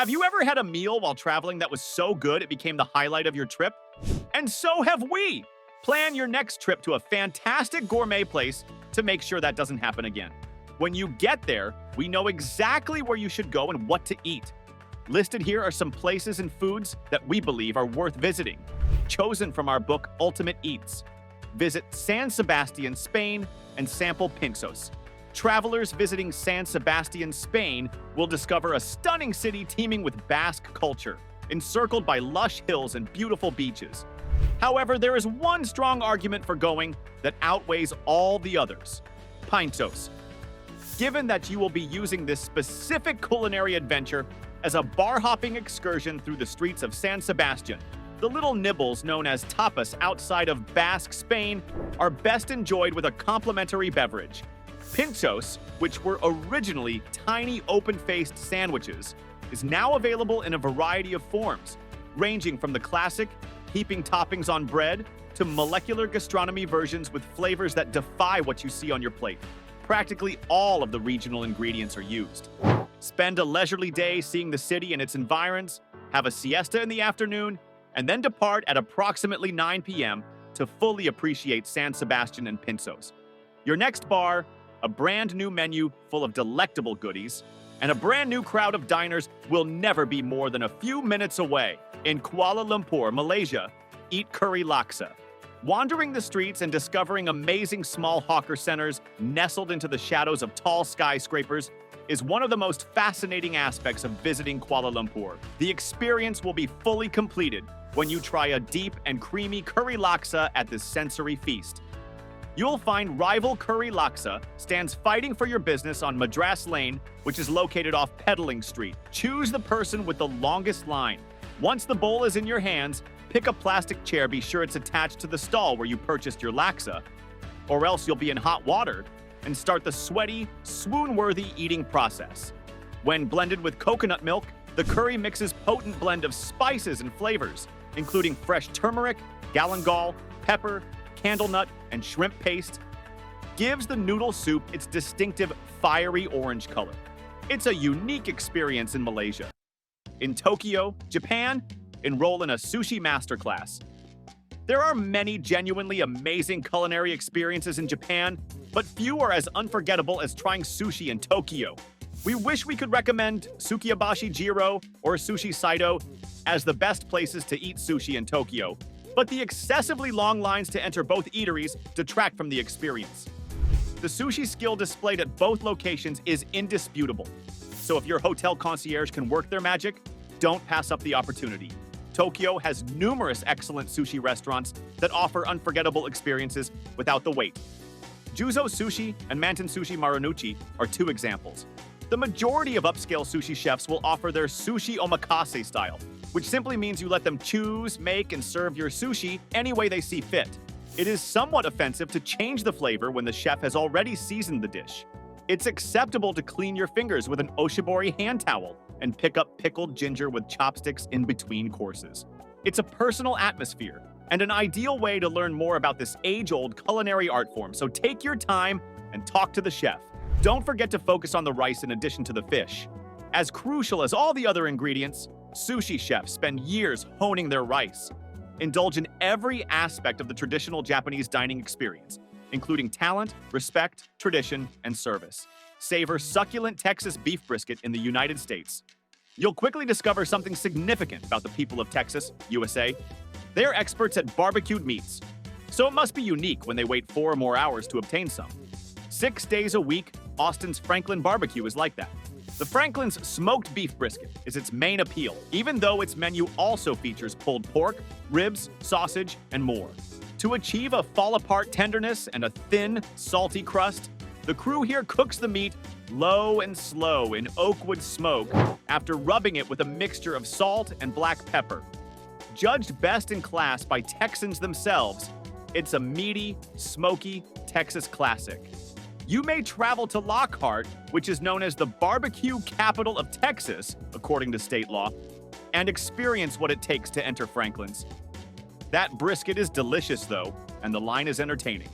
Have you ever had a meal while traveling that was so good it became the highlight of your trip? And so have we! Plan your next trip to a fantastic gourmet place to make sure that doesn't happen again. When you get there, we know exactly where you should go and what to eat. Listed here are some places and foods that we believe are worth visiting, chosen from our book Ultimate Eats. Visit San Sebastian, Spain, and sample pinchos. Travelers visiting San Sebastian, Spain will discover a stunning city teeming with Basque culture, encircled by lush hills and beautiful beaches. However, there is one strong argument for going that outweighs all the others: pinchos. Given that you will be using this specific culinary adventure as a bar-hopping excursion through the streets of San Sebastian, the little nibbles known as tapas outside of Basque Spain are best enjoyed with a complimentary beverage. Pinchos, which were originally tiny open-faced sandwiches, is now available in a variety of forms, ranging from the classic, heaping toppings on bread, to molecular gastronomy versions with flavors that defy what you see on your plate. Practically all of the regional ingredients are used. Spend a leisurely day seeing the city and its environs, have a siesta in the afternoon, and then depart at approximately 9 p.m. to fully appreciate San Sebastian and Pinchos. Your next bar, a brand new menu full of delectable goodies, and a brand new crowd of diners will never be more than a few minutes away. In Kuala Lumpur, Malaysia, eat curry laksa. Wandering the streets and discovering amazing small hawker centers nestled into the shadows of tall skyscrapers is one of the most fascinating aspects of visiting Kuala Lumpur. The experience will be fully completed when you try a deep and creamy curry laksa at this sensory feast. You'll find rival curry laksa stands fighting for your business on Madras Lane, which is located off Pedaling Street. Choose the person with the longest line. Once the bowl is in your hands, pick a plastic chair, be sure it's attached to the stall where you purchased your laksa, or else you'll be in hot water, and start the sweaty, swoon-worthy eating process. When blended with coconut milk, the curry mixes potent blend of spices and flavors, including fresh turmeric, galangal, pepper, candlenut, and shrimp paste, gives the noodle soup its distinctive fiery orange color. It's a unique experience in Malaysia. In Tokyo, Japan, enroll in a sushi masterclass. There are many genuinely amazing culinary experiences in Japan, but few are as unforgettable as trying sushi in Tokyo. We wish we could recommend Sukiyabashi Jiro or Sushi Saito as the best places to eat sushi in Tokyo, but the excessively long lines to enter both eateries detract from the experience. The sushi skill displayed at both locations is indisputable, so if your hotel concierge can work their magic, don't pass up the opportunity. Tokyo has numerous excellent sushi restaurants that offer unforgettable experiences without the wait. Juzo Sushi and Manton Sushi Marunouchi are two examples. The majority of upscale sushi chefs will offer their sushi omakase style, which simply means you let them choose, make, and serve your sushi any way they see fit. It is somewhat offensive to change the flavor when the chef has already seasoned the dish. It's acceptable to clean your fingers with an oshibori hand towel and pick up pickled ginger with chopsticks in between courses. It's a personal atmosphere and an ideal way to learn more about this age-old culinary art form, so take your time and talk to the chef. Don't forget to focus on the rice in addition to the fish. As crucial as all the other ingredients, sushi chefs spend years honing their rice. Indulge in every aspect of the traditional Japanese dining experience, including talent, respect, tradition, and service. Savor succulent Texas beef brisket in the United States. You'll quickly discover something significant about the people of Texas, USA. They're experts at barbecued meats, so it must be unique when they wait 4 or more hours to obtain some. 6 days a week, Austin's Franklin Barbecue is like that. The Franklin's smoked beef brisket is its main appeal, even though its menu also features pulled pork, ribs, sausage, and more. To achieve a fall-apart tenderness and a thin, salty crust, the crew here cooks the meat low and slow in oakwood smoke after rubbing it with a mixture of salt and black pepper. Judged best in class by Texans themselves, it's a meaty, smoky Texas classic. You may travel to Lockhart, which is known as the barbecue capital of Texas, according to state law, and experience what it takes to enter Franklin's. That brisket is delicious, though, and the line is entertaining.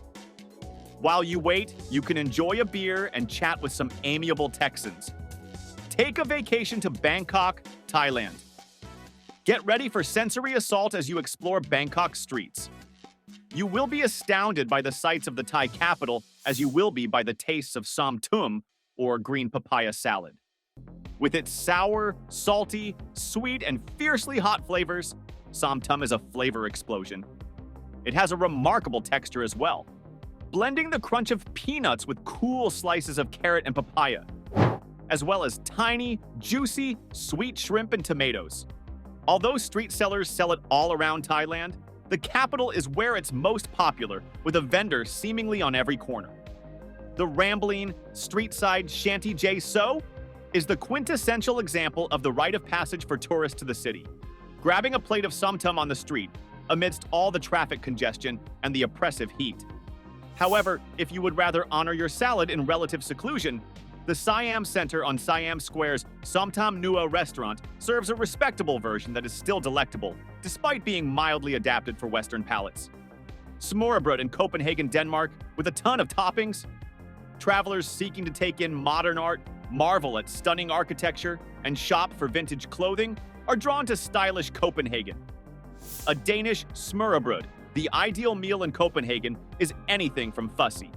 While you wait, you can enjoy a beer and chat with some amiable Texans. Take a vacation to Bangkok, Thailand. Get ready for sensory assault as you explore Bangkok's streets. You will be astounded by the sights of the Thai capital as you will be by the tastes of som tum, or green papaya salad. With its sour, salty, sweet, and fiercely hot flavors, som tum is a flavor explosion. It has a remarkable texture as well, blending the crunch of peanuts with cool slices of carrot and papaya, as well as tiny, juicy, sweet shrimp and tomatoes. Although street sellers sell it all around Thailand, the capital is where it's most popular, with a vendor seemingly on every corner. The rambling, street-side Shanty J So is the quintessential example of the rite of passage for tourists to the city. Grabbing a plate of som tum on the street, amidst all the traffic congestion and the oppressive heat. However, if you would rather honor your salad in relative seclusion, the Siam Center on Siam Square's Som Tam Nua restaurant serves a respectable version that is still delectable, despite being mildly adapted for Western palates. Smørrebrød in Copenhagen, Denmark, with a ton of toppings. Travelers seeking to take in modern art, marvel at stunning architecture, and shop for vintage clothing are drawn to stylish Copenhagen. A Danish smørrebrød, the ideal meal in Copenhagen, is anything from fussy.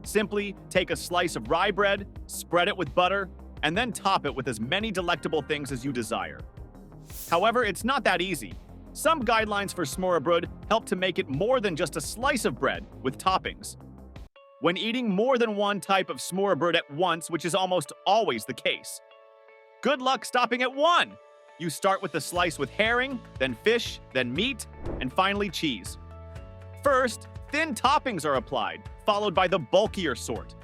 Simply take a slice of rye bread, spread it with butter, and then top it with as many delectable things as you desire. However, it's not that easy. Some guidelines for smørrebrød help to make it more than just a slice of bread with toppings. When eating more than one type of smørrebrød at once, which is almost always the case, good luck stopping at one! You start with the slice with herring, then fish, then meat, and finally cheese. First, thin toppings are applied, followed by the bulkier sort.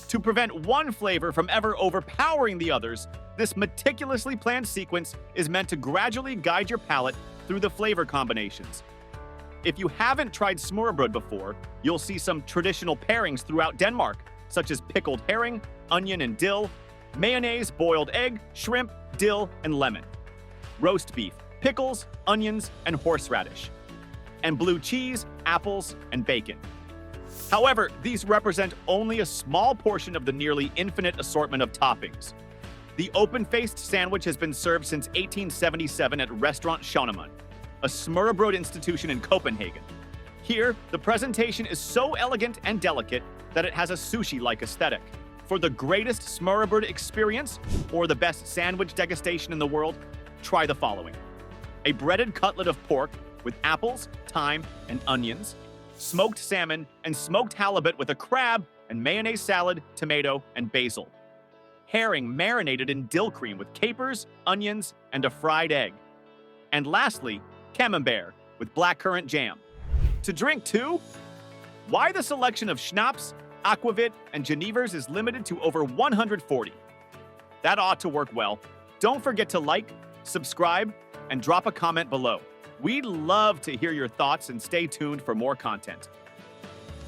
To prevent one flavor from ever overpowering the others, this meticulously planned sequence is meant to gradually guide your palate through the flavor combinations. If you haven't tried smørrebrød before, you'll see some traditional pairings throughout Denmark, such as pickled herring, onion and dill, mayonnaise, boiled egg, shrimp, dill, and lemon, roast beef, pickles, onions, and horseradish, and blue cheese, apples, and bacon. However, these represent only a small portion of the nearly infinite assortment of toppings. The open-faced sandwich has been served since 1877 at Restaurant Schoenemann, a smørrebrød institution in Copenhagen. Here, the presentation is so elegant and delicate that it has a sushi-like aesthetic. For the greatest smørrebrød experience, or the best sandwich degustation in the world, try the following: a breaded cutlet of pork with apples, thyme, and onions, smoked salmon, and smoked halibut with a crab and mayonnaise salad, tomato, and basil. Herring marinated in dill cream with capers, onions, and a fried egg. And lastly, camembert with blackcurrant jam. To drink too? Why the selection of schnapps, aquavit, and genevers is limited to over 140? That ought to work well. Don't forget to like, subscribe, and drop a comment below. We'd love to hear your thoughts and stay tuned for more content.